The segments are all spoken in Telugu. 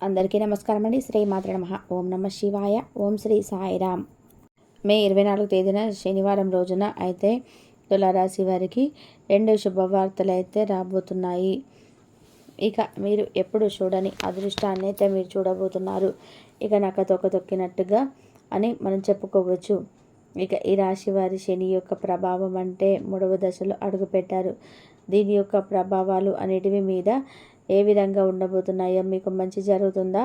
అందరికీ నమస్కారం అండి. శ్రీ మాత్ర నమః. ఓం నమ శివాయ. ఓం శ్రీ సాయిరామ్. మే 24 తేదీన శనివారం రోజున అయితే తులారాశి వారికి 2 శుభవార్తలు అయితే రాబోతున్నాయి. ఇక మీరు ఎప్పుడు చూడని అదృష్టాన్ని అయితే మీరు చూడబోతున్నారు. ఇక నక్క తొక్క తొక్కినట్టుగా అని మనం చెప్పుకోవచ్చు. ఇక ఈ రాశి వారి శని యొక్క ప్రభావం అంటే 3వ దశలో అడుగుపెట్టారు. దీని యొక్క ప్రభావాలు అనేటివి మీద ఏ విధంగా ఉండబోతున్నాయో, మీకు మంచి జరుగుతుందా,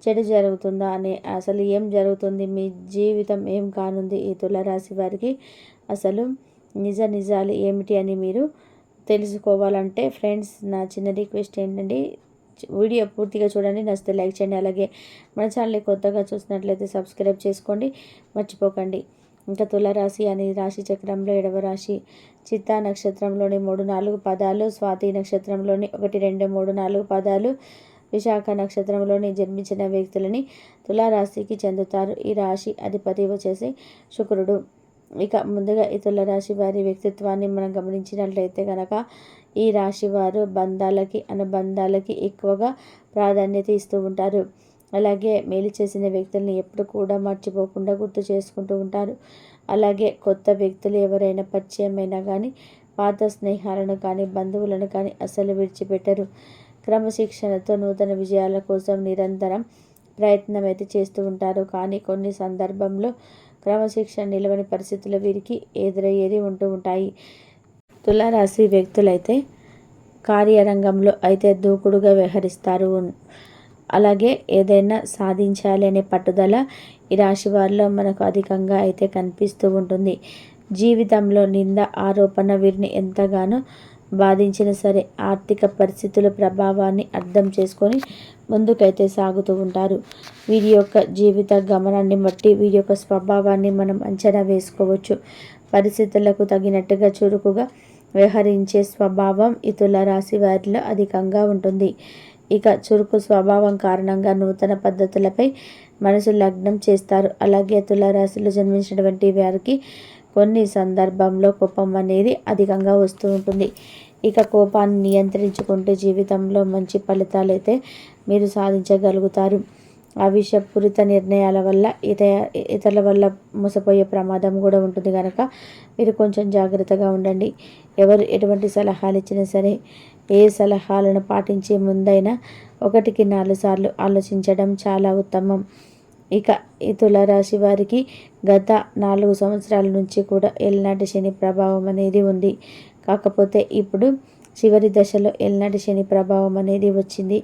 చెడు జరుగుతుందా అని, అసలు ఏం జరుగుతుంది, మీ జీవితం ఏం కానుంది, ఈ తులారాశి వారికి అసలు నిజాలు ఏమిటి అని మీరు తెలుసుకోవాలంటే ఫ్రెండ్స్, నా చిన్న రిక్వెస్ట్ ఏంటంటే వీడియో పూర్తిగా చూడండి. నచ్చితే లైక్ చేయండి. అలాగే మన ఛానల్ని కొత్తగా చూసినట్లయితే సబ్స్క్రైబ్ చేసుకోండి, మర్చిపోకండి. ఇంకా తులారాశి అనే రాశి చక్రంలో 7వ రాశి. చిత్తా నక్షత్రంలోని 3-4 పదాలు, స్వాతి నక్షత్రంలోని 1, 2, 3, 4 పదాలు, విశాఖ నక్షత్రంలోని జన్మించిన వ్యక్తులని తులారాశికి చెందుతారు. ఈ రాశి అధిపతి వచ్చేసి శుక్రుడు. ఇక ముందుగా ఈ తులారాశి వారి వ్యక్తిత్వాన్ని మనం గమనించినట్లయితే కనుక ఈ రాశి వారు బంధాలకి, అనుబంధాలకి ఎక్కువగా ప్రాధాన్యత ఇస్తూ ఉంటారు. అలాగే మేలు చేసిన వ్యక్తుల్ని ఎప్పుడు కూడా మర్చిపోకుండా గుర్తు చేసుకుంటూ ఉంటారు. అలాగే కొత్త వ్యక్తులు ఎవరైనా పరిచయమైనా కానీ, పాత స్నేహాలను కానీ, బంధువులను కానీ అస్సలు విడిచిపెట్టరు. క్రమశిక్షణతో నూతన విజయాల కోసం నిరంతరం ప్రయత్నం అయితే చేస్తూ ఉంటారు. కానీ కొన్ని సందర్భంలో క్రమశిక్షణ నిలవని పరిస్థితులు వీరికి ఎదురయ్యేది ఉంటూ ఉంటాయి. తులారాశి వ్యక్తులైతే కార్యరంగంలో అయితే దూకుడుగా వ్యవహరిస్తారు. అలాగే ఏదైనా సాధించాలి అనే పట్టుదల ఈ రాశి వారిలో మనకు అధికంగా అయితే కనిపిస్తూ ఉంటుంది. జీవితంలో నింద, ఆరోపణ వీరిని ఎంతగానో బాధించినా సరే ఆర్థిక పరిస్థితుల ప్రభావాన్ని అర్థం చేసుకొని ముందుకైతే సాగుతూ ఉంటారు. వీరి యొక్క జీవిత గమనాన్ని బట్టి వీరి యొక్క స్వభావాన్ని మనం అంచనా వేసుకోవచ్చు. పరిస్థితులకు తగినట్టుగా చురుకుగా వ్యవహరించే స్వభావం ఈ తులారాశి వారిలో అధికంగా ఉంటుంది. ఇక చురుకు స్వభావం కారణంగా నూతన పద్ధతులపై మనసు లగ్నం చేస్తారు. అలాగే తులారాశిలో జన్మించినటువంటి వారికి కొన్ని సందర్భంలో కోపం అనేది అధికంగా వస్తూ ఉంటుంది. ఇక కోపాన్ని నియంత్రించుకుంటే జీవితంలో మంచి ఫలితాలు అయితే మీరు సాధించగలుగుతారు. అవిషపూరిత నిర్ణయాల వల్ల ఇతరుల వల్ల మోసపోయే ప్రమాదం కూడా ఉంటుంది కనుక మీరు కొంచెం జాగ్రత్తగా ఉండండి. ఎవరు ఎటువంటి సలహాలు ఇచ్చినా సరే, ఏ సలహాలను పాటించే ముందైనా 1కి 4 సార్లు ఆలోచించడం చాలా ఉత్తమం. ఇక ఈ తులారాశి వారికి గత 4 సంవత్సరాల నుంచి కూడా ఏలినాటి శని ప్రభావం అనేది ఉంది. కాకపోతే ఇప్పుడు చివరి దశలో ఏలినాటి శని ప్రభావం అనేది వచ్చింది.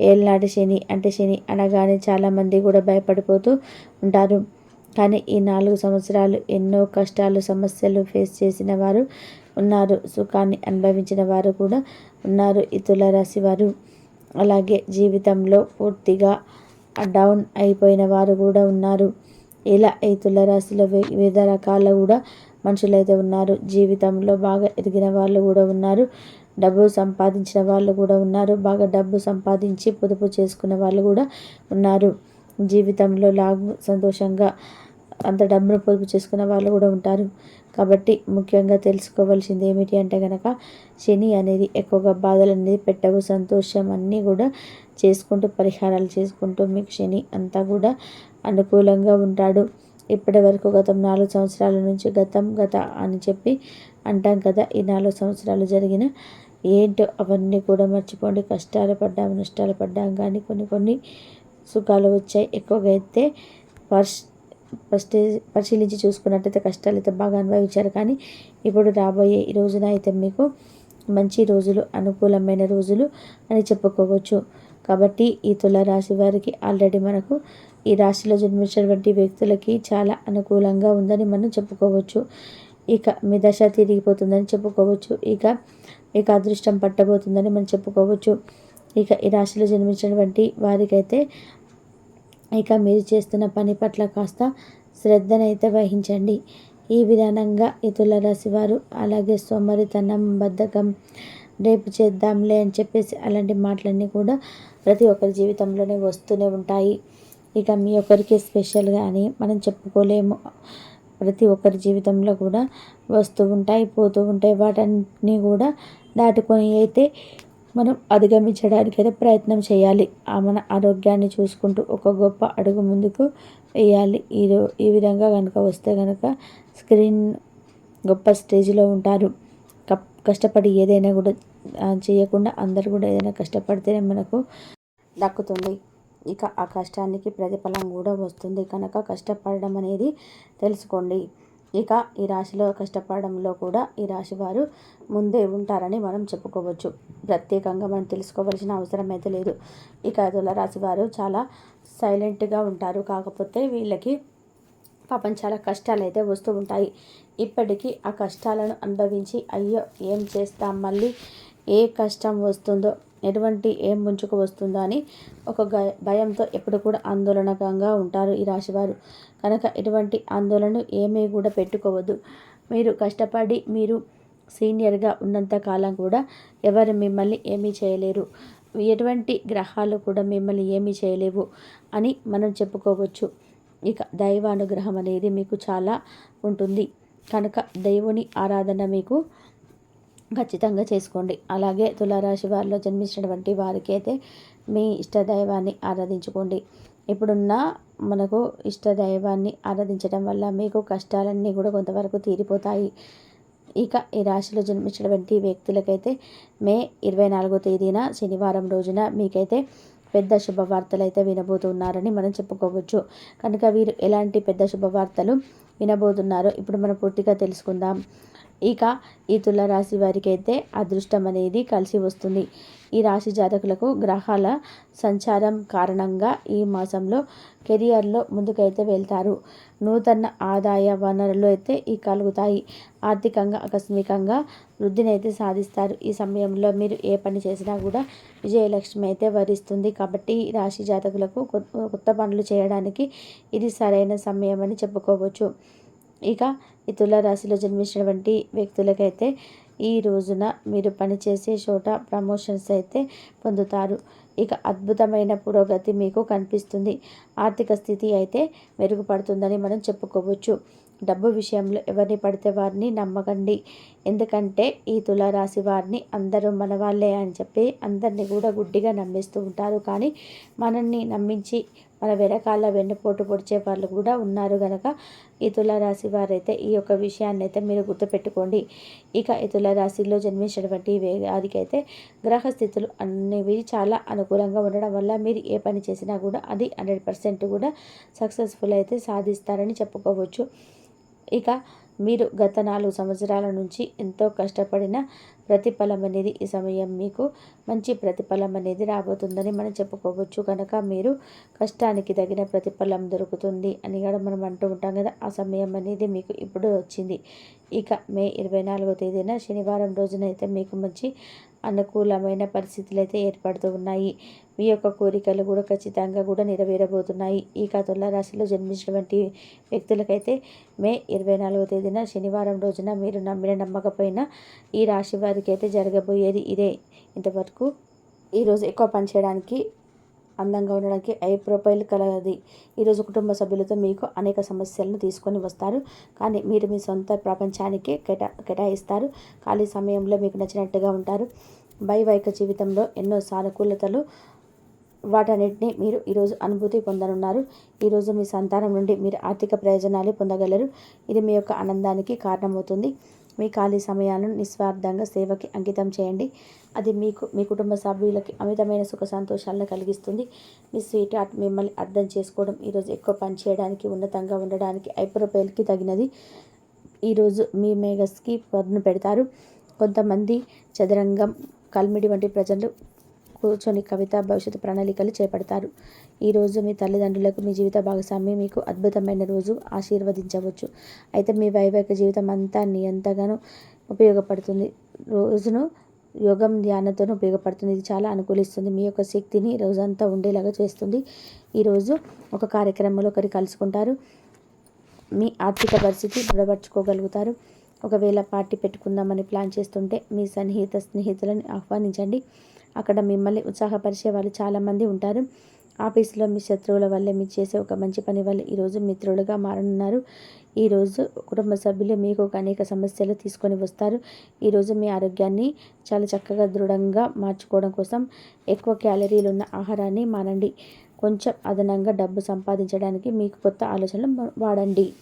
ఏలినాటి శని అంటే శని అనగానే చాలామంది కూడా భయపడిపోతూ ఉంటారు. కానీ ఈ 4 సంవత్సరాలు ఎన్నో కష్టాలు, సమస్యలు ఫేస్ చేసిన వారు ఉన్నారు. సుఖాన్ని అనుభవించిన వారు కూడా ఉన్నారు ఈ తులారాశి వారు. అలాగే జీవితంలో పూర్తిగా డౌన్ అయిపోయిన వారు కూడా ఉన్నారు. ఇలా ఈ తులారాశిలో వివిధ రకాల కూడా మనుషులైతే ఉన్నారు. జీవితంలో బాగా ఎదిగిన వాళ్ళు కూడా ఉన్నారు. డబ్బు సంపాదించిన వాళ్ళు కూడా ఉన్నారు. బాగా డబ్బు సంపాదించి పొదుపు చేసుకున్న వాళ్ళు కూడా ఉన్నారు. జీవితంలో సంతోషంగా అంత డబ్బును పొదుపు చేసుకున్న వాళ్ళు కూడా ఉంటారు. కాబట్టి ముఖ్యంగా తెలుసుకోవాల్సింది ఏమిటి అంటే కనుక శని అనేది ఎక్కువగా బాధలు అనేది పెట్టవు. సంతోషం అన్నీ కూడా చేసుకుంటూ, పరిహారాలు చేసుకుంటూ మీకు శని అంతా కూడా అనుకూలంగా ఉంటాడు. ఇప్పటి వరకు గతం 4 సంవత్సరాల నుంచి గత అని చెప్పి అంటాం కదా. ఈ 4 సంవత్సరాలు జరిగిన ఏంటో అవన్నీ కూడా మర్చిపోండి. కష్టాలు పడ్డాం, నష్టాలు పడ్డాం, కానీ కొన్ని సుఖాలు వచ్చాయి. ఎక్కువగా అయితే పరిశీలించి చూసుకున్నట్టయితే కష్టాలు అయితే బాగా అనుభవించారు. కానీ ఇప్పుడు రాబోయే ఈ రోజున అయితే మీకు మంచి రోజులు, అనుకూలమైన రోజులు అని చెప్పుకోవచ్చు. కాబట్టి ఈ తులారాశి వారికి ఆల్రెడీ మనకు ఈ రాశిలో జన్మించినటువంటి వ్యక్తులకి చాలా అనుకూలంగా ఉందని మనం చెప్పుకోవచ్చు. ఇక మీ దశ తిరిగిపోతుందని చెప్పుకోవచ్చు. ఇక మీకు అదృష్టం పట్టబోతుందని మనం చెప్పుకోవచ్చు. ఇక ఈ రాశిలో జన్మించినటువంటి వారికైతే ఇక మీరు చేస్తున్న పని పట్ల కాస్త శ్రద్ధనైతే వహించండి. ఈ విధానంగా ఈ తులారాశి వారు అలాగే సోమరితనం, బద్ధకం, రేపు చేద్దాంలే అని చెప్పేసి అలాంటి మాటలన్నీ కూడా ప్రతి ఒక్కరి జీవితంలోనే వస్తూనే ఉంటాయి. ఇక మీ ఒక్కరికి స్పెషల్గా అని మనం చెప్పుకోలేము. ప్రతి ఒక్కరి జీవితంలో కూడా వస్తూ ఉంటాయి, పోతూ ఉంటాయి. వాటన్ని కూడా దాటుకొని అయితే మనం అధిగమించడానికైతే ప్రయత్నం చేయాలి. మన ఆరోగ్యాన్ని చూసుకుంటూ ఒక గొప్ప అడుగు ముందుకు వేయాలి. ఈ విధంగా కనుక వస్తే కనుక స్క్రీన్ గొప్ప స్టేజ్లో ఉంటారు. కష్టపడి ఏదైనా కూడా చేయకుండా అందరూ కూడా ఏదైనా కష్టపడితేనే మనకు దక్కుతుంది. ఇక ఆ కష్టానికి ప్రతిఫలం కూడా వస్తుంది కనుక కష్టపడడం అనేది తెలుసుకోండి. ఇక ఈ రాశిలో కష్టపడడంలో కూడా ఈ రాశి వారు ముందే ఉంటారని మనం చెప్పుకోవచ్చు. ప్రత్యేకంగా మనం తెలుసుకోవాల్సిన అవసరం అయితే లేదు. ఇక తులారాశి వారు చాలా సైలెంట్గా ఉంటారు. కాకపోతే వీళ్ళకి పాపం చాలా కష్టాలు అయితే వస్తూ ఉంటాయి. ఇప్పటికీ ఆ కష్టాలను అనుభవించి అయ్యో ఏం చేస్తాం, మళ్ళీ ఏ కష్టం వస్తుందో, ఏం ముంచుకు వస్తుందో అని ఒక భయంతో ఎప్పుడు కూడా ఆందోళనకంగా ఉంటారు ఈ రాశివారు. కనుక ఎటువంటి ఆందోళన ఏమీ కూడా పెట్టుకోవద్దు. మీరు కష్టపడి మీరు సీనియర్గా ఉన్నంత కాలం కూడా ఎవరు మిమ్మల్ని ఏమీ చేయలేరు. ఎటువంటి గ్రహాలు కూడా మిమ్మల్ని ఏమీ చేయలేవు అని మనం చెప్పుకోవచ్చు. ఇక దైవానుగ్రహం అనేది మీకు చాలా ఉంటుంది కనుక దేవుని ఆరాధన మీకు ఖచ్చితంగా చేసుకోండి. అలాగే తులారాశి వారిలో జన్మించినటువంటి వారికి అయితే మీ ఇష్టదైవాన్ని ఆరాధించుకోండి. ఇప్పుడున్న మనకు ఇష్టదైవాన్ని ఆరాధించడం వల్ల మీకు కష్టాలన్నీ కూడా కొంతవరకు తీరిపోతాయి. ఇక ఈ రాశిలో జన్మించినటువంటి వ్యక్తులకైతే మే 24వ తేదీన శనివారం రోజున మీకైతే పెద్ద శుభవార్తలు అయితే వినబోతున్నారని మనం చెప్పుకోవచ్చు. కనుక వీరు ఎలాంటి పెద్ద శుభవార్తలు వినబోతున్నారో ఇప్పుడు మనం పూర్తిగా తెలుసుకుందాం. ఇక ఈ తులారాశి వారికి అయితే అదృష్టం అనేది కలిసి వస్తుంది. ఈ రాశి జాతకులకు గ్రహాల సంచారం కారణంగా ఈ మాసంలో కెరియర్లో ముందుకైతే వెళ్తారు. నూతన ఆదాయ వనరులు అయితే కలుగుతాయి. ఆర్థికంగా ఆకస్మికంగా వృద్ధిని అయితే సాధిస్తారు. ఈ సమయంలో మీరు ఏ పని చేసినా కూడా విజయలక్ష్మి అయితే వరిస్తుంది. కాబట్టి ఈ రాశి జాతకులకు కొత్త పనులు చేయడానికి ఇది సరైన సమయం అని చెప్పుకోవచ్చు. ఇక ఈ తులారాశిలో జన్మించినటువంటి వ్యక్తులకైతే ఈ రోజున మీరు పనిచేసే చోట ప్రమోషన్స్ అయితే పొందుతారు. ఇక అద్భుతమైన పురోగతి మీకు కనిపిస్తుంది. ఆర్థిక స్థితి అయితే మెరుగుపడుతుందని మనం చెప్పుకోవచ్చు. డబ్బు విషయంలో ఎవరిని పడితే వారిని నమ్మకండి. ఎందుకంటే ఈ తులారాశి వారిని అందరూ మన వాళ్ళే అని చెప్పి అందరినీ కూడా గుడ్డిగా నమ్మిస్తూ ఉంటారు. కానీ మనల్ని నమ్మించి మన వెనకాల వెన్నుపోటు పొడిచే వాళ్ళు కూడా ఉన్నారు కనుక ఈ తులారాశి వారైతే ఈ యొక్క విషయాన్ని అయితే మీరు గుర్తుపెట్టుకోండి. ఇక ఈ తులారాశిలో జన్మించినటువంటి వారికైతే గ్రహస్థితులు అనేవి చాలా అనుకూలంగా ఉండడం వల్ల మీరు ఏ పని చేసినా కూడా అది 100% కూడా సక్సెస్ఫుల్ అయితే సాధిస్తారని చెప్పుకోవచ్చు. ఇక మీరు గత 4 సంవత్సరాల నుంచి ఎంతో కష్టపడిన ప్రతిఫలం అనేది ఈ సమయం మీకు మంచి ప్రతిఫలం అనేది రాబోతుందని మనం చెప్పుకోవచ్చు. కనుక మీరు కష్టానికి తగిన ప్రతిఫలం దొరుకుతుంది అని కూడా మనం అంటూ ఉంటాం కదా, ఆ సమయం అనేది మీకు ఇప్పుడు వచ్చింది. ఇక మే 24వ తేదీన శనివారం రోజునైతే మీకు మంచి అనుకూలమైన పరిస్థితులు అయితే ఏర్పడుతూ ఉన్నాయి. మీ యొక్క కోరికలు కూడా ఖచ్చితంగా కూడా నెరవేరబోతున్నాయి. ఇక తులారాశిలో జన్మించినటువంటి వ్యక్తులకైతే మే 24వ తేదీన శనివారం రోజున మీరు నమ్మిన నమ్మకపోయినా ఈ రాశి వారికి అయితే జరగబోయేది ఇదే. ఇంతవరకు ఈరోజు ఎక్కువ పని చేయడానికి, అందంగా ఉండడానికి ప్రొఫైల్ కలది. ఈరోజు కుటుంబ సభ్యులతో మీకు అనేక సమస్యలను తీసుకొని వస్తారు. కానీ మీరు మీ సొంత ప్రపంచానికి కేటాయిస్తారు. ఖాళీ సమయంలో మీకు నచ్చినట్టుగా ఉంటారు. వైవాహిక జీవితంలో ఎన్నో సానుకూలతలు వాటన్నిటిని మీరు ఈరోజు అనుభూతి పొందనున్నారు. ఈరోజు మీ సంతానం నుండి మీరు ఆర్థిక ప్రయోజనాలు పొందగలరు. ఇది మీ యొక్క ఆనందానికి కారణమవుతుంది. మీ ఖాళీ సమయాలను నిస్వార్థంగా సేవకి అంకితం చేయండి. అది మీకు మీ కుటుంబ సభ్యులకి అమితమైన సుఖ సంతోషాలను కలిగిస్తుంది. మీ స్వీట్ హార్ట్ మిమ్మల్ని అర్థం చేసుకోవడం ఈరోజు ఎక్కువ పని చేయడానికి, ఉన్నతంగా ఉండడానికి ప్రొఫైల్కి తగినది. ఈరోజు మీ మేఘస్కి పదును పెడతారు. కొంతమంది చదరంగం, కల్మిడి వంటి ప్రజలు కూర్చొని కవిత భవిష్యత్తు ప్రణాళికలు చేపడతారు. ఈరోజు మీ తల్లిదండ్రులకు మీ జీవిత భాగస్వామి మీకు అద్భుతమైన రోజు ఆశీర్వదించవచ్చు. అయితే మీ వైవాహిక జీవితం అంతా ఎంతగానో ఉపయోగపడుతుంది. రోజును యోగం ధ్యానంతో ఉపయోగపడుతుంది. ఇది చాలా అనుకూలిస్తుంది. మీ యొక్క శక్తిని రోజంతా ఉండేలాగా చేస్తుంది. ఈరోజు ఒక కార్యక్రమంలో ఒకరి కలుసుకుంటారు. మీ ఆర్థిక పరిస్థితి దృఢపరచుకోగలుగుతారు. ఒకవేళ పార్టీ పెట్టుకుందామని ప్లాన్ చేస్తుంటే మీ స్నేహితులను ఆహ్వానించండి. అక్కడ మిమ్మల్ని ఉత్సాహపరిచే వాళ్ళు చాలామంది ఉంటారు. ఆఫీసులో మీ శత్రువుల వల్లే మీరు చేసే ఒక మంచి పని వల్ల ఈరోజు మిత్రులుగా మారనున్నారు. ఈరోజు కుటుంబ సభ్యులు మీకు ఒక అనేక సమస్యలు తీసుకొని వస్తారు. ఈరోజు మీ ఆరోగ్యాన్ని చాలా చక్కగా దృఢంగా మార్చుకోవడం కోసం ఎక్కువ క్యాలరీలు ఉన్న ఆహారాన్ని మానండి. కొంచెం అదనంగా డబ్బు సంపాదించడానికి మీకు కొత్త ఆలోచనలు వాడండి.